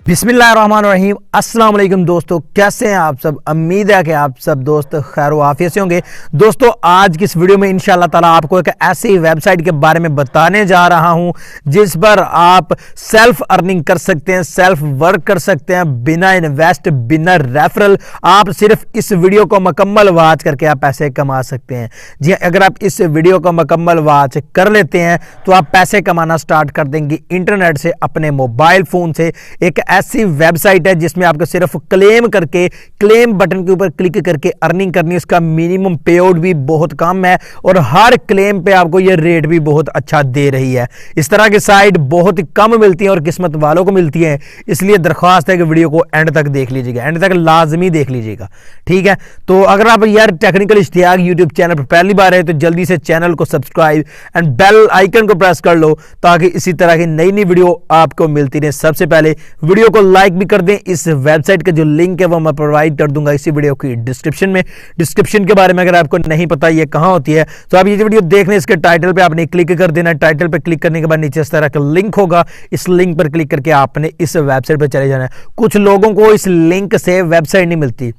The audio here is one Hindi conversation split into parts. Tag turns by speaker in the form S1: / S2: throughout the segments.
S1: बिस्मिल्लाहिर्रहमानिर्रहीम। अस्सलाम वालेकुम दोस्तों, कैसे हैं आप सब। उम्मीद है कि आप सब दोस्त खैर व आफियत से होंगे। दोस्तों आज की इस वीडियो में इंशाल्लाह ताला आपको एक ऐसी वेबसाइट के बारे में बताने जा रहा हूं जिस पर आप सेल्फ अर्निंग कर सकते हैं, सेल्फ वर्क कर सकते हैं, बिना इन्वेस्ट, बिना रेफरल। आप सिर्फ इस वीडियो को मुकम्मल वॉच करके आप पैसे कमा सकते हैं। जी, अगर आप इस वीडियो को मुकम्मल वॉच कर लेते हैं तो आप पैसे कमाना स्टार्ट कर देंगे इंटरनेट से, अपने मोबाइल फोन से। एक ऐसी वेबसाइट है जिसमें आपको सिर्फ क्लेम करके, क्लेम बटन के ऊपर क्लिक करके अर्निंग करनी है। इसका मिनिमम पे आउट भी बहुत कम है और हर क्लेम पे आपको ये रेट भी बहुत अच्छा दे रही है। इस तरह की साइट बहुत ही कम मिलती है और किस्मत वालों को मिलती है, इसलिए दरख्वास्त है कि वीडियो को एंड तक देख लीजिएगा, एंड तक लाजमी देख लीजिएगा, ठीक है। तो अगर आप यार टेक्निकल इश्तियाक यूट्यूब चैनल पर पहली बार है तो जल्दी से चैनल को सब्सक्राइब एंड बेल आइकन को प्रेस कर लो ताकि इसी तरह की नई नई वीडियो आपको मिलती रहे। सबसे पहले वीडियो को लाइक भी कर दें। इस वेबसाइट का जो लिंक है वो मैं प्रोवाइड कर दूंगा इसी वीडियो की डिस्क्रिप्शन में। डिस्क्रिप्शन के बारे में अगर आपको नहीं पता ये कहां होती है तो आप ये वीडियो देखने इसके टाइटल पे आपने क्लिक कर देना। टाइटल पे क्लिक करने के बाद नीचे इस तरह का लिंक होगा, इस लिंक पर क्लिक करके आपने इस वेबसाइट पर चले जाना है। कुछ लोगों को इस लिंक से वेबसाइट नहीं मिलती,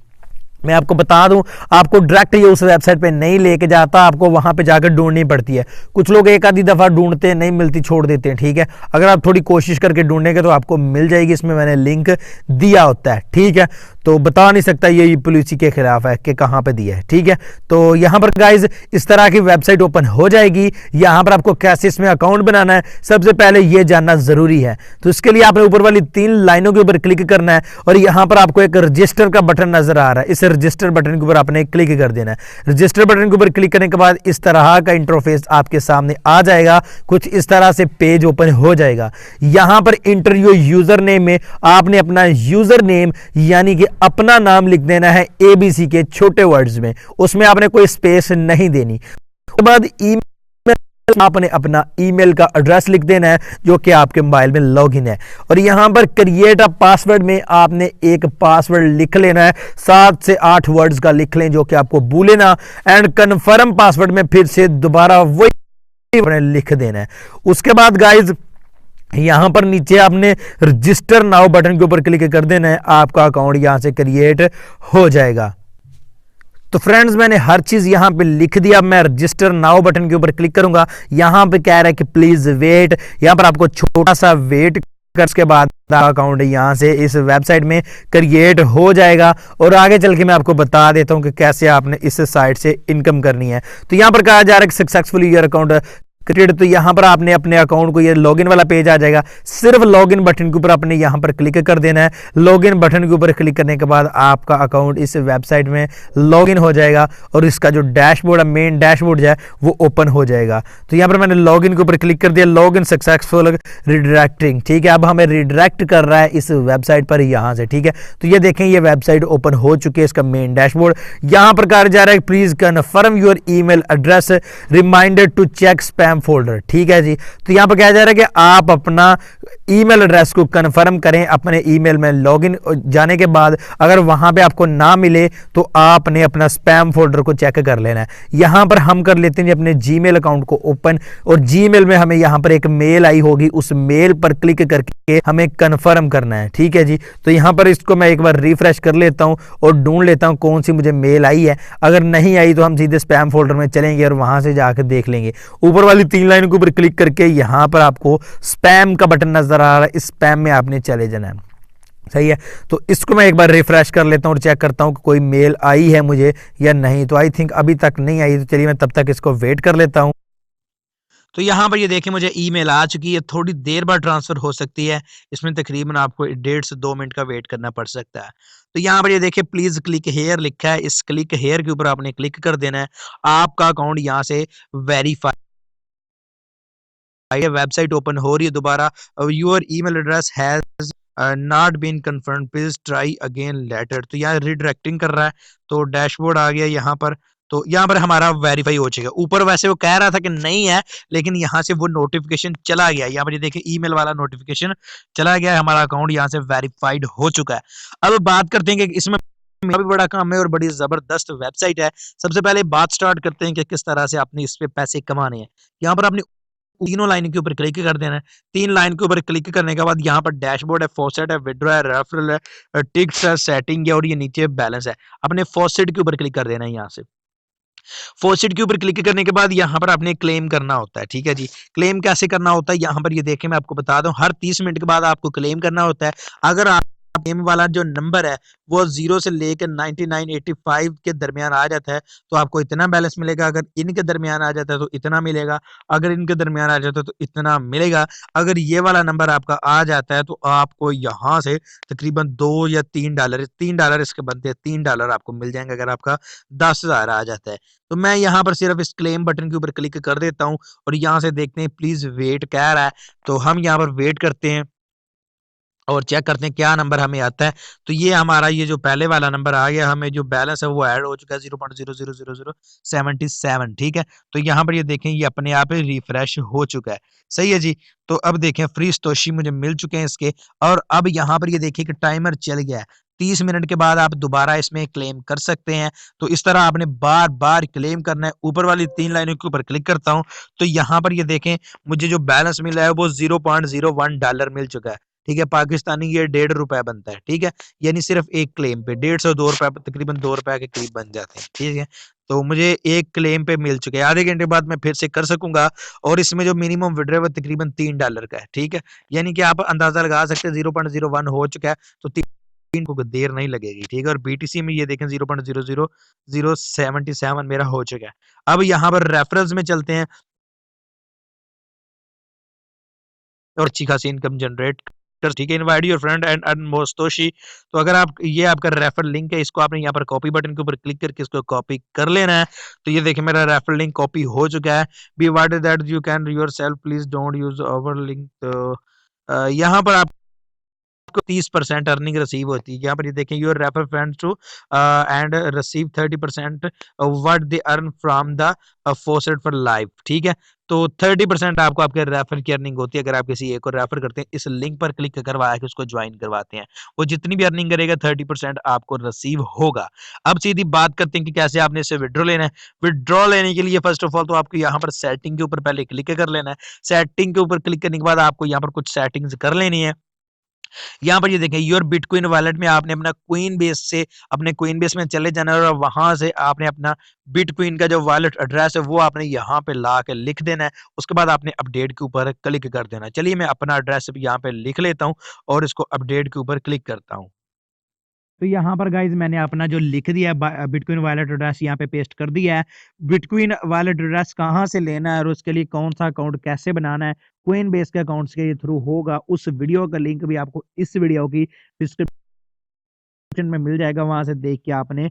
S1: मैं आपको बता दूं, आपको डायरेक्ट ये उस वेबसाइट पे नहीं लेके जाता, आपको वहां पे जाकर ढूंढनी पड़ती है। कुछ लोग एक आधी दफा ढूंढते हैं, नहीं मिलती, छोड़ देते हैं, ठीक है। अगर आप थोड़ी कोशिश करके ढूंढेंगे तो आपको मिल जाएगी, इसमें मैंने लिंक दिया होता है, ठीक है। तो बता नहीं सकता ये पॉलिसी के खिलाफ है कि कहां पे दिया है, ठीक है। तो यहां पर गाइज इस तरह की वेबसाइट ओपन हो जाएगी। यहां पर आपको कैसे इसमें अकाउंट बनाना है सबसे पहले ये जानना जरूरी है। तो इसके लिए आपने ऊपर वाली 3 लाइनों के ऊपर क्लिक करना है और यहां पर आपको एक रजिस्टर का बटन नजर आ रहा है, इस रजिस्टर बटन के ऊपर आपने क्लिक कर देना है। रजिस्टर बटन के ऊपर क्लिक करने के बाद इस तरह का इंटरफेस आपके सामने आ जाएगा, कुछ इस तरह से पेज ओपन हो जाएगा। यहां पर इंटर योर यूजर नेम में आपने अपना यूजर नेम यानी कि अपना नाम लिख देना है एबीसी के छोटे वर्ड्स में, उसमें आपने कोई स्पेस नहीं देनी। उसके बाद ईमेल आपने अपना ईमेल का एड्रेस लिख देना है जो कि आपके मोबाइल में लॉगिन है और यहां पर क्रिएट अ पासवर्ड में आपने एक पासवर्ड लिख लेना है, 7 से 8 वर्ड्स का लिख लें जो कि आपको भूले ना। एंड कन्फर्म पासवर्ड में फिर से दोबारा वही लिख देना है। उसके बाद गाइज यहां पर नीचे आपने रजिस्टर नाउ बटन के ऊपर क्लिक कर देना है, आपका अकाउंट यहां से क्रिएट हो जाएगा। तो फ्रेंड्स मैंने हर चीज यहां पे लिख दिया। मैं रजिस्टर नाउ बटन के ऊपर क्लिक करूंगा, यहां पे कह रहा है कि प्लीज वेट, यहां पर आपको छोटा सा वेट कर, उसके बाद अकाउंट यहां से इस वेबसाइट में क्रिएट हो जाएगा। और आगे चल के मैं आपको बता देता हूं कि कैसे आपने इस साइट से इनकम करनी है। तो यहां पर कहा जा रहा है कि सक्सेसफुली योर अकाउंट क्रिएट, तो यहां पर आपने अपने अकाउंट को, ये लॉगिन वाला पेज आ जाएगा, सिर्फ लॉगिन बटन के ऊपर आपने यहां पर क्लिक कर देना है। लॉगिन बटन के ऊपर क्लिक करने के बाद आपका अकाउंट इस वेबसाइट में लॉगिन हो जाएगा और इसका जो डैशबोर्ड है, मेन डैशबोर्ड है, वो ओपन हो जाएगा। तो यहां पर मैंने लॉगिन के ऊपर क्लिक कर दिया, लॉगिन सक्सेसफुल रिडायरेक्टिंग, ठीक है। अब हमें रिडायरेक्ट कर रहा है इस वेबसाइट पर यहां से, ठीक है। तो ये देखें ये वेबसाइट ओपन हो चुकी है, इसका मेन डैशबोर्ड। यहां पर कहा जा रहा है please confirm your email address, reminder to check spam folder, ठीक है जी। तो यहां पर कहा जा रहा है कि आप अपना ईमेल एड्रेस को कंफर्म करें अपने ईमेल में लॉगिन जाने के बाद। अगर वहां पे आपको ना मिले तो आपने अपना स्पैम फोल्डर को चेक कर लेना है। यहां पर हम कर लेते हैं अपने जीमेल अकाउंट को ओपन और जीमेल में हमें यहां पर एक मेल आई होगी, उस मेल पर क्लिक करके हमें कंफर्म करना है, ठीक है जी। तो यहां पर इसको मैं एक बार रिफ्रेश कर लेता हूं और ढूंढ लेता हूं कौन सी मुझे मेल आई है। अगर नहीं आई तो हम सीधे स्पैम फोल्डर में चलेंगे और वहां से जाकर देख लेंगे। ऊपर वाली 3 लाइन के ऊपर क्लिक करके यहां पर आपको स्पैम का बटन नजर आ रहा है, इस स्पैम में आपने चले जाना है, सही है। तो इसको मैं एक बार रिफ्रेश कर लेता हूं और चेक करता हूं कि कोई मेल आई है मुझे या नहीं। तो आई थिंक अभी तक नहीं आई, तो चलिए मैं तब तक इसको वेट कर लेता हूं। तो यहाँ पर ये देखिए मुझे ईमेल आ चुकी है, थोड़ी देर बाद ट्रांसफर हो सकती है, इसमें तकरीबन आपको 1.5 से 2 मिनट का वेट करना पड़ सकता है। तो यहाँ पर ये देखिए प्लीज क्लिक हेयर लिखा है, इस क्लिक हेयर के ऊपर आपने क्लिक कर देना है। आपका अकाउंट यहाँ से वेरीफाई, वेबसाइट ओपन हो रही है दोबारा। Your email address has not been confirm, please try again later. तो यहाँ रिडायरेक्टिंग कर रहा है, तो डैशबोर्ड आ गया यहाँ पर। तो यहाँ पर हमारा वेरीफाई हो चुका। ऊपर वैसे वो कह रहा था कि नहीं है, लेकिन यहाँ से वो नोटिफिकेशन चला गया। यहाँ पर ये देखिए ईमेल वाला नोटिफिकेशन चला गया है, हमारा अकाउंट यहाँ से वेरीफाइड हो चुका है। अब बात करते हैं कि इसमें भी बड़ा काम है और बड़ी जबरदस्त वेबसाइट है। सबसे पहले बात स्टार्ट करते हैं कि किस तरह से आपने इस पे पैसे कमाने हैं। यहाँ पर आपने तीनों लाइन के ऊपर क्लिक कर देना है। 3 लाइन के ऊपर क्लिक करने के बाद यहाँ पर डैशबोर्ड है, फॉसेट है, विड्रॉ है, रेफरल है, टिक्स है, सेटिंग है और ये नीचे बैलेंस है। अपने फॉसेट के ऊपर क्लिक कर देना है यहाँ से। फॉसेट के ऊपर क्लिक करने के बाद यहाँ पर आपने क्लेम करना होता है, ठीक है जी। क्लेम कैसे करना होता है यहाँ पर ये देखें, मैं आपको बता दूं, हर 30 मिनट के बाद आपको क्लेम करना होता है। अगर आप क्लेम वाला जो नंबर है वो 0 से लेकर 9985 के दरमियान आ जाता है तो आपको इतना बैलेंस मिलेगा। अगर इनके दरमियान आ जाता है तो इतना मिलेगा। अगर इनके दरमियान आ जाता है तो इतना मिलेगा। अगर ये वाला नंबर आपका आ जाता है तो आपको यहाँ से तकरीबन $2 या $3 इसके बनते हैं, $3 आपको मिल जाएंगे अगर आपका 10,000 आ जाता है। तो मैं यहाँ पर सिर्फ इस क्लेम बटन के ऊपर क्लिक कर देता हूँ और यहाँ से देखते हैं प्लीज वेट कह रहा है, तो हम यहाँ पर वेट करते हैं और चेक करते हैं क्या नंबर हमें आता है। तो ये हमारा ये जो पहले वाला नंबर आ गया, हमें जो बैलेंस है वो ऐड हो चुका है 0.000077, ठीक है। तो यहाँ पर ये देखें ये अपने आप ही रिफ्रेश हो चुका है, सही है जी। तो अब देखें फ्री सतोशी मुझे मिल चुके हैं इसके, और अब यहाँ पर ये देखिए कि टाइमर चल गया है। 30 मिनट के बाद आप दोबारा इसमें क्लेम कर सकते हैं। तो इस तरह आपने बार बार क्लेम करना है। ऊपर वाली 3 लाइनों के ऊपर क्लिक करता हूँ तो यहाँ पर ये देखें मुझे जो बैलेंस मिला है वो $0.01 मिल चुका है, ठीक है। पाकिस्तानी ये ₹1.5 बनता है, ठीक है। यानी सिर्फ एक क्लेम पे 150 ₹2 तकरीबन ₹2 के करीब बन जाते हैं, ठीक है। तो मुझे एक क्लेम पे मिल चुके हैं। आधे घंटे बाद मैं फिर से कर सकूंगा और इसमें जो मिनिमम विड्रॉ है वो तकरीबन $3 का है, ठीक है। यानी कि आप अंदाजा लगा सकते हैं 0.01 हो चुका है तो 3 को देर नहीं लगेगी, ठीक है। और बीटीसी में ये देखें 0.00077 मेरा हो चुका है। अब यहाँ पर रेफरल्स में चलते हैं और अच्छी खासी इनकम जनरेट कर, ठीक है। Invite your friend and earn more Satoshi. तो अगर आप ये आपका रेफर लिंक है, इसको आपने यहाँ पर कॉपी बटन के ऊपर क्लिक करके इसको कॉपी कर लेना है। तो ये देखिए मेरा रेफर लिंक कॉपी हो चुका है। Be awarded that you can yourself, please don't use our link. तो यहाँ पर आप को 30% अर्निंग रिसीव होती है। यहाँ पर ये देखें your refer friends to and receive 30% what they earn from the faucet for life, ठीक है। तो 30% आपको आपके रेफर की अर्निंग होती है अगर आप किसी एक को रेफर करते हैं, इस लिंक पर क्लिक करवा के उसको ज्वाइन करवाते हैं। वो जितनी भी अर्निंग करेगा 30% आपको रिसीव होगा। अब सीधी बात करते हैं कि कैसे आपने इसे विड्रॉ लेना है। विड्रॉ लेने के लिए फर्स्ट ऑफ ऑल तो आपको यहाँ पर सेटिंग के ऊपर पहले क्लिक कर लेना है। सेटिंग के ऊपर क्लिक करने के बाद आपको यहाँ पर कुछ सेटिंग्स कर लेनी है। यहाँ पर ये देखें योर बिटकॉइन वॉलेट में आपने अपना क्वीन बेस से अपने क्वीन बेस में चले जाना है और वहां से आपने अपना बिटकॉइन का जो वॉलेट एड्रेस है वो आपने यहाँ पे ला के लिख देना है। उसके बाद आपने अपडेट के ऊपर क्लिक कर देना है। चलिए मैं अपना एड्रेस यहाँ पे लिख लेता हूँ और इसको अपडेट के ऊपर क्लिक करता हूँ। तो यहाँ पर गाइज मैंने अपना जो लिख दिया है बिटकॉइन वॉलेट एड्रेस यहाँ पे पेस्ट कर दिया है। बिटकॉइन वॉलेट एड्रेस कहाँ से लेना है और उसके लिए कौन सा अकाउंट कैसे बनाना है, कोइन बेस के अकाउंट्स के थ्रू होगा। उस वीडियो का लिंक भी आपको इस वीडियो की डिस्क्रिप्शन में मिल जाएगा, वहां से देख के आपने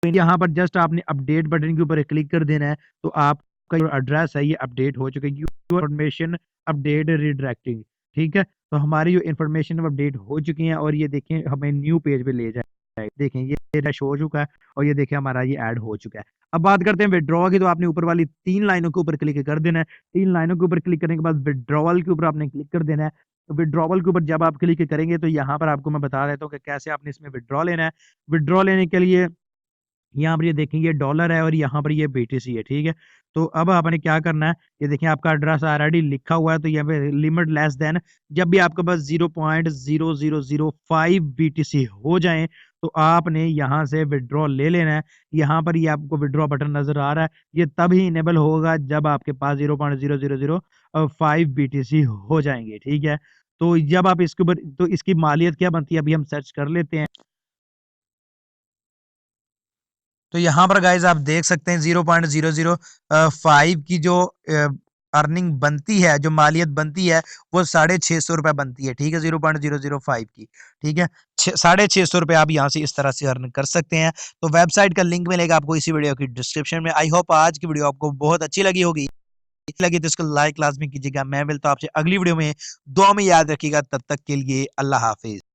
S1: यहाँ पर जस्ट आपने अपडेट बटन के ऊपर क्लिक कर देना है। तो आपका जो एड्रेस है ये अपडेट हो चुका है। इंफॉर्मेशन अपडेट रिडायरेक्टिंग, ठीक है। तो हमारी जो इन्फॉर्मेशन अपडेट हो चुकी है और ये देखें हमें न्यू पेज पे ले जाए। देखें ये रश हो चुका है और ये देखें हमारा ये ऐड हो चुका है। अब बात करते हैं विड्रॉ की। तो आपने ऊपर वाली 3 लाइनों के ऊपर क्लिक कर देना है। 3 लाइनों के ऊपर क्लिक करने के बाद विड्रॉवल के ऊपर आपने क्लिक कर देना है। तो विड्रॉवल के ऊपर जब आप क्लिक करेंगे तो यहाँ पर आपको मैं बता देता हूँ कि कैसे आपने इसमें विड्रॉ लेना है। विड्रॉ लेने के लिए यहाँ पर ये देखें ये डॉलर है और यहाँ पर ये बीटीसी है, ठीक है। तो अब आपने क्या करना है, ये देखें आपका एड्रेस ऑलरेडी लिखा हुआ है तो यहाँ पे लिमिट लेस देन, जब भी आपके पास 0.0005 बीटीसी हो जाए तो आपने यहाँ से विड्रॉ ले लेना है। यहाँ पर ये आपको विड्रॉ बटन नजर आ रहा है, ये तभी इनेबल होगा जब आपके पास 0.0005 बीटीसी हो जाएंगे, ठीक है। तो जब आप इसके ऊपर, तो इसकी मालियत क्या बनती है अभी हम सर्च कर लेते हैं। तो यहाँ पर गाइज आप देख सकते हैं 0.005 की जो अर्निंग बनती है, जो मालियत बनती है वो ₹650 बनती है, ठीक है। 0.005 की, ठीक है। 650 आप यहाँ से इस तरह से अर्न कर सकते हैं। तो वेबसाइट का लिंक मिलेगा आपको इसी वीडियो की डिस्क्रिप्शन में। आई होप आज की वीडियो आपको बहुत अच्छी लगी होगी। अच्छी लगी तो इसको लाइक लाजमी कीजिएगा। मैं मिलता हूँ आपसे अगली वीडियो में। दुआ में याद रखिएगा। तब तक के लिए अल्लाह हाफिज।